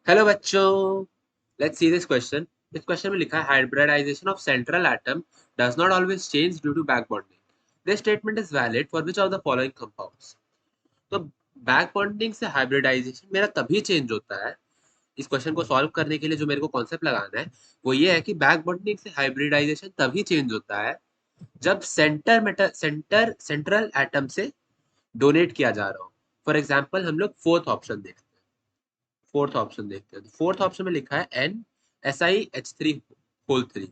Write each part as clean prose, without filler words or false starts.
Hello बच्चों, let's see this question. इस question में लिखा है hybridisation of central atom does not always change due to back bonding. This statement is valid for which of the following compounds. तो back bonding से hybridisation मेरा तभी change होता है। इस क्वेश्चन को सॉल्व करने के लिए जो मेरे को कॉन्सेप्ट लगाना है वो ये है कि बैक बॉन्डिंग से हाइब्रिडाइजेशन तभी चेंज होता है जब सेंट्रल एटम से डोनेट किया जा रहा हो। फॉर एग्जाम्पल हम लोग फोर्थ ऑप्शन में लिखा है NSiH3 होल 3।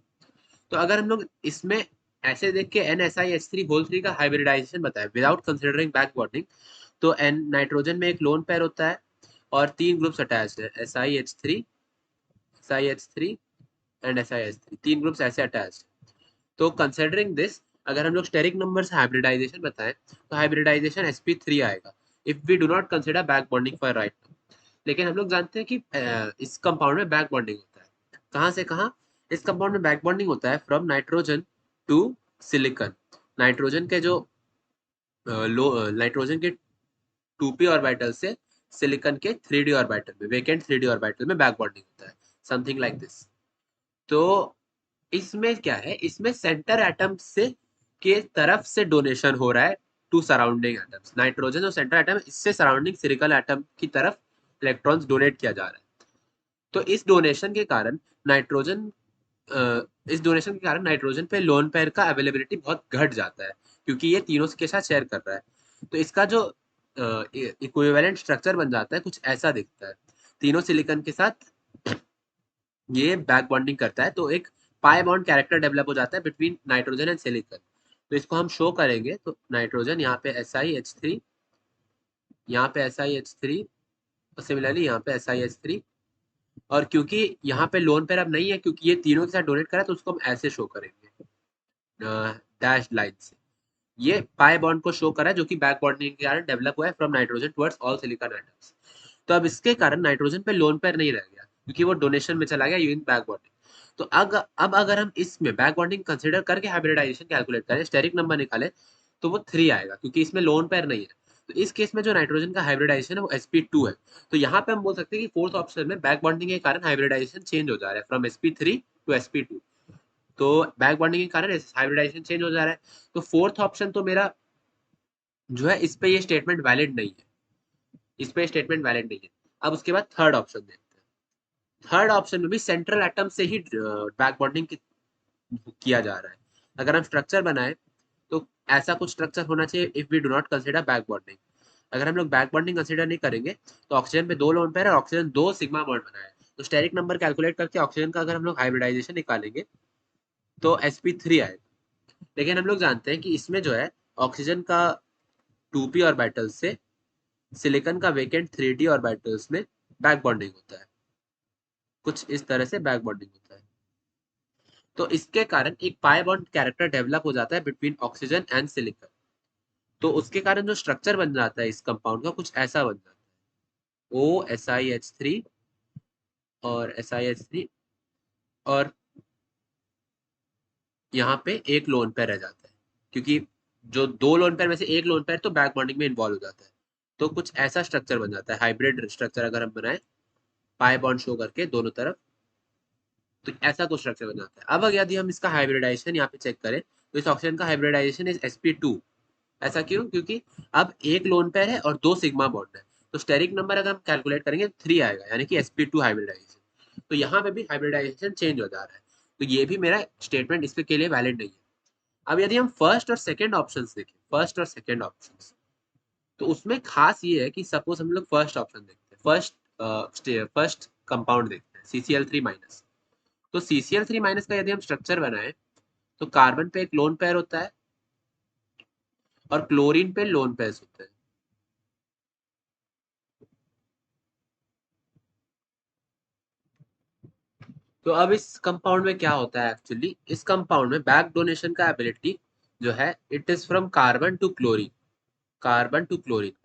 तो अगर हम लोग इसमें ऐसे देख के NSiH3 होल 3 का हाइब्रिडाइजेशन बताए विदाउट कंसिडरिंग बैक बॉन्डिंग, तो एन नाइट्रोजन में एक लोन पेयर होता है और तीन ग्रुप्स अटैच है, SiH3 एंड SiH3, तीन ग्रुप्स ऐसे अटैच है। तो कंसिडरिंग दिस, अगर हम लोग स्टेरिक नंबर से हाइब्रिडाइजेशन बताएं तो हाइब्रिडाइजेशन sp3 आएगा if we do not consider back bonding for right. लेकिन हम लोग जानते हैं कि इस कंपाउंड में बैक बॉन्डिंग होता है। कहाँ से कहाँ? इस कंपाउंड में बैक बॉन्डिंग होता है from nitrogen to silicon. Nitrogen के जो नाइट्रोजन के 2p ऑर्बिटल से सिलिकॉन के 3d ऑर्बिटल में, वेकेंट 3d ऑर्बिटल में बैक बॉन्डिंग होता है, समथिंग लाइक दिस। तो इसमें क्या है, इसमें सेंटर एटम से के तरफ से डोनेशन हो रहा है टू सराउंडिंग एटम्स। नाइट्रोजन जो सेंटर एटम है इससे सराउंडिंग सिलिकॉन एटम की तरफ इलेक्ट्रॉन्स डोनेट किया जा रहा है। तो इस डोनेशन के कारण नाइट्रोजन इस डोनेशन के कारण नाइट्रोजन पे लोन पेयर का अवेलेबिलिटी बहुत घट जाता है, क्योंकि ये तीनों के साथ शेयर कर रहा है। तो इसका जो इक्विवेलेंट स्ट्रक्चर बन जाता है कुछ ऐसा दिखता है। तीनों सिलिकॉन के साथ ये बैक बॉन्डिंग करता है, तो एक पाई बॉन्ड कैरेक्टर डेवलप हो जाता है बिटवीन नाइट्रोजन एंड सिलिकॉन। तो इसको हम शो करेंगे, तो नाइट्रोजन यहाँ पे SiH3, यहाँ पे SiH3, और सिमिलरली यहाँ पे SiH3। और क्योंकि यहाँ पे लोन पेयर अब नहीं है, क्योंकि ये तीनों के साथ डोनेट करा, तो उसको हम ऐसे शो करेंगे डैश लाइन से। ये पाई बॉन्ड को शो करा जो कि बैक बॉन्डिंग के कारण डेवलप हुआ है from nitrogen towards all silicon atoms. तो अब इसके कारण नाइट्रोजन पे लोन पेयर नहीं रह गया, क्योंकि वो डोनेशन में चला गया यूजिंग बैक बॉन्डिंग। तो अब अगर हम इसमें बैक बॉन्डिंग कंसिडर करके हाइब्रिडाइजेशन कैलकुलेट करें, स्टेरिक नंबर निकाले, तो वो 3 आएगा, क्योंकि इसमें लोन पेयर नहीं है। तो इस केस में जो नाइट्रोजन का हाइब्रिडाइजेशन है वो sp2 है। तो यहाँ पे हम बोल सकते हैं कि फोर्थ ऑप्शन में बैक बॉन्डिंग के कारण हाइब्रिडाइजेशन चेंज हो जा रहा है फ्रॉम sp3 टू sp2। तो बैक बॉन्डिंग के कारण हाइब्रिडाइजेशन चेंज हो जा रहा है। तो फोर्थ ऑप्शन तो मेरा जो है, इस पे ये स्टेटमेंट वैलिड नहीं है, इस पे स्टेटमेंट वैलिड नहीं है। अब उसके बाद थर्ड ऑप्शन देखते हैं। थर्ड ऑप्शन में भी सेंट्रल एटम से ही बैक बॉन्डिंग किया जा रहा है। अगर हम स्ट्रक्चर बनाए तो ऐसा कुछ स्ट्रक्चर होना चाहिए if we do not consider back bonding. अगर हम लोग बैक बॉन्डिंग कंसिडर नहीं करेंगे तो ऑक्सीजन पे दो लोन पेयर और ऑक्सीजन दो सिग्मा बॉन्ड बनाए, तो स्टेरिक नंबर कैलकुलेट करके ऑक्सीजन का अगर हम लोग हाइब्रिडाइजेशन निकालेंगे तो sp3 आएगा। लेकिन हम लोग जानते हैं कि इसमें जो है ऑक्सीजन का 2p ऑर्बिटल से सिलिकॉन का वेकेंट 3d ऑर्बिटल्स में बैक बॉन्डिंग होता है। कुछ इस तरह से बैक बॉन्डिंग होता है। तो इसके कारण एक पाई बॉन्ड कैरेक्टर डेवलप हो जाता है बिटवीन ऑक्सीजन एंड सिलिकॉन। तो उसके कारण जो स्ट्रक्चर बन जाता है इस कंपाउंड का कुछ ऐसा बन जाता है, OSiH3 और SiH3, और यहाँ पे एक लोन पेयर रह जाता है, क्योंकि जो दो लोन पेयर में से एक लोन पेयर तो बैक बॉन्डिंग में इन्वॉल्व हो जाता है। तो कुछ ऐसा स्ट्रक्चर बन जाता है, हाइब्रिड स्ट्रक्चर अगर हम बनाए पाई बॉन्ड शो करके दोनों तरफ, तो ऐसा कुछ स्ट्रक्चर बन जाता है। अब अगर यदि हम इसका हाइब्रिडाइजेशन यहाँ पे चेक करें तो इस ऑक्सीजन का हाइब्रिडाइजेशन इज sp2। ऐसा क्यों? क्योंकि अब एक लोन पेयर है और दो सिग्मा बॉन्ड है। तो स्टेरिक नंबर अगर हम कैलकुलेट करेंगे 3 आएगा, यानी कि sp2 हाइब्रिडाइजेशन। तो यहाँ पे भी हाइब्रिडाइजेशन चेंज हो जा रहा है। तो ये भी मेरा स्टेटमेंट इसके के लिए वैलिड नहीं है। अब यदि हम फर्स्ट और सेकेंड ऑप्शन देखें, फर्स्ट और सेकेंड ऑप्शन, तो उसमें खास ये है कि सपोज हम लोग फर्स्ट ऑप्शन देखते हैं, फर्स्ट कंपाउंड देखते हैं CCl3-। तो CCl3- का यदि हम स्ट्रक्चर बनाए तो कार्बन पे एक लोन पेयर होता है और क्लोरीन पे लोन पेयर्स होते हैं। तो अब इस कंपाउंड में क्या होता है, एक्चुअली इस कंपाउंड में बैक डोनेशन का एबिलिटी जो है it is from carbon to chlorine.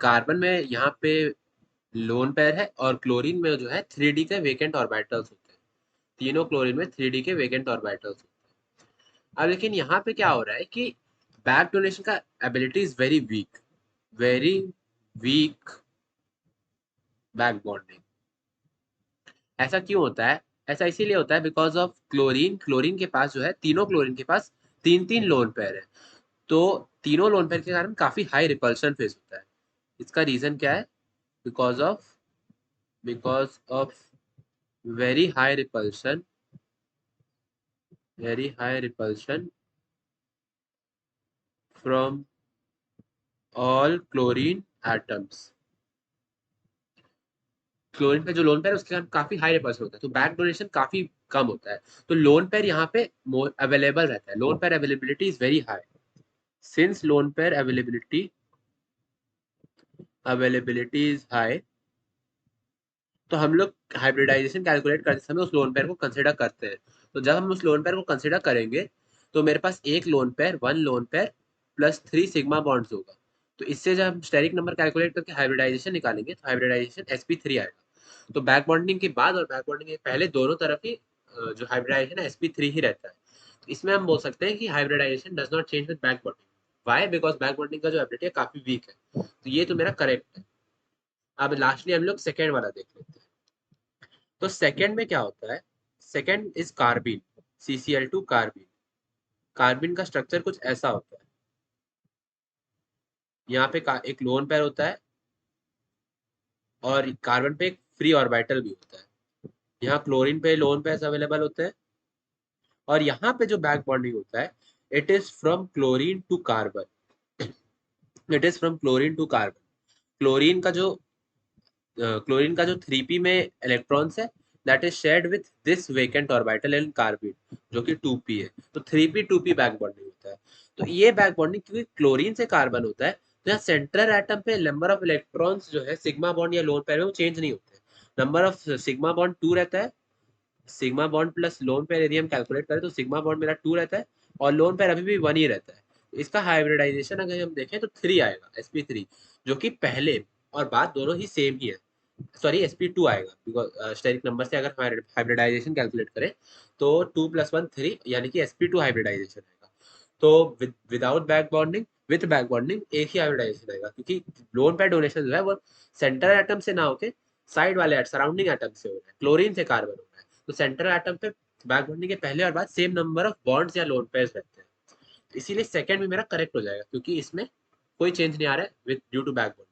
Carbon में यहाँ पे लोन पेयर है और क्लोरीन में जो है 3d के वेकेंट ऑर्बिटल्स होते हैं। तीनों क्लोरीन में 3d के वेकेंट ऑर्बिटल्स होते हैं। अब लेकिन यहाँ पे क्या हो रहा है कि बैक डोनेशन का ability is very weak back bonding. ऐसा क्यों होता है? ऐसा इसीलिए होता है बिकॉज ऑफ क्लोरीन के पास जो है, तीनों क्लोरीन के पास तीन तीन लोन पेयर है। तो तीनों लोन पेयर के कारण काफी हाई रिपल्शन फेस होता है। इसका रीजन क्या है? Because of because of very high repulsion, very high repulsion from all chlorine atoms. Chlorine पे जो लोन पेयर है उसके कारण काफी हाई रिपल्शन होता है, तो बैक डोनेशन काफी कम होता है। तो लोन पेयर यहाँ पे अवेलेबल रहता है, lone pair availability is very high. Since lone pair availability is high, तो हम लोग हाइब्रिडाइजेशन कैलकुलेट करते समय उस लोन पेयर को कंसिडर करते हैं। तो जब हम उस लोन पेयर को कंसिडर करेंगे तो मेरे पास एक lone pair, one lone pair plus 3 sigma bonds होगा। तो इससे जब हम स्टेरिक नंबर कैलकुलेट करके हाइब्रिडाइजेशन निकालेंगे तो हाइब्रिडाइजेशन sp3 आएगा। तो बैक बॉन्डिंग के बाद और बैक बॉन्डिंग के पहले दोनों तरफ ही जो हाइब्रिडाइजेशन है sp3 ही रहता है। तो इसमें हम बोल सकते हैं कि hybridisation does not change with back bonding. Why? Because back bonding का जो एबिलिटी है काफी वीक है। तो ये तो मेरा करेक्ट है। अब लास्टली हम लोग सेकेंड वाला देख लेते हैं। तो सेकेंड में क्या होता है? Second is कार्बिन, CCl2 कार्बिन। कार्बिन का स्ट्रक्चर कुछ ऐसा होता है। यहाँ पे एक लोन पेयर होता है और कार्बन पे एक फ्री ऑर्बिटल भी होता है। यहाँ क्लोरीन पे लोन पेयर अवेलेबल होते हैं और यहाँ पे जो बैक बॉन्डिंग होता है, it is from chlorine to carbon. It is from chlorine to carbon. Chlorine का जो क्लोरीन का जो 3p में इलेक्ट्रॉन्स है, that is shared with this vacant orbital in carbon जो कि 2p है। तो 3p 2p बैक बॉन्डिंग होता है। तो ये बैक बॉन्डिंग क्योंकि क्लोरीन से कार्बन होता है, तो यहाँ सेंट्रल एटम पे नंबर ऑफ इलेक्ट्रॉन्स जो है सिग्मा बॉन्ड या लोन पेयर में वो चेंज नहीं होते। नंबर ऑफ सिग्मा बॉन्ड 2 रहता है। Sigma bond plus lone pair यदि हम कैलकुलेट करें तो सिग्मा बॉन्ड मेरा 2 रहता है और लोन पेयर अभी भी 1 ही रहता है। इसका हाइब्रिडाइजेशन अगर हम देखें तो 3 आएगा, sp3, जो कि पहले और बाद दोनों ही सेम ही है। सॉरी, sp2 आएगा बिकॉज स्टेरिक नंबर से अगर हमारे हाइब्रिडाइजेशन कैलकुलेट करें तो 2 + 1 3, यानी कि sp2 हाइब्रिडाइजेशन आएगा। तो without back bonding, with back bonding एक ही हाइब्रिडाइजेशन आएगा, क्योंकि लोन पेयर डोनेशन जो है वो सेंट्रल एटम से ना होके साइड वाले सराउंडिंग एटम से हो रहा है, क्लोरीन से कार्बन हो रहा है। तो सेंट्रल एटम पे बैक बॉन्डिंग के पहले और बाद सेम नंबर ऑफ बॉन्ड्स या लोन पेयर्स रहते हैं। इसीलिए सेकंड में मेरा करेक्ट हो जाएगा, क्योंकि इसमें कोई चेंज नहीं आ रहा है with due to back bonding.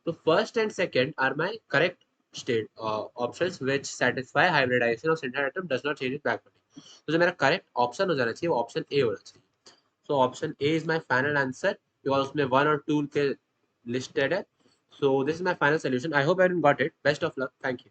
तो first and second are my correct state options which satisfy hybridization of central atom does not change with back bonding. तो जो मेरा करेक्ट ऑप्शन हो जाना चाहिए वो ऑप्शन ए होना चाहिए। So option A is my final answer, because उसमें 1 और 2 के लिस्टेड है। So this is my final solution. I hope everyone got it. Best of luck. Thank you.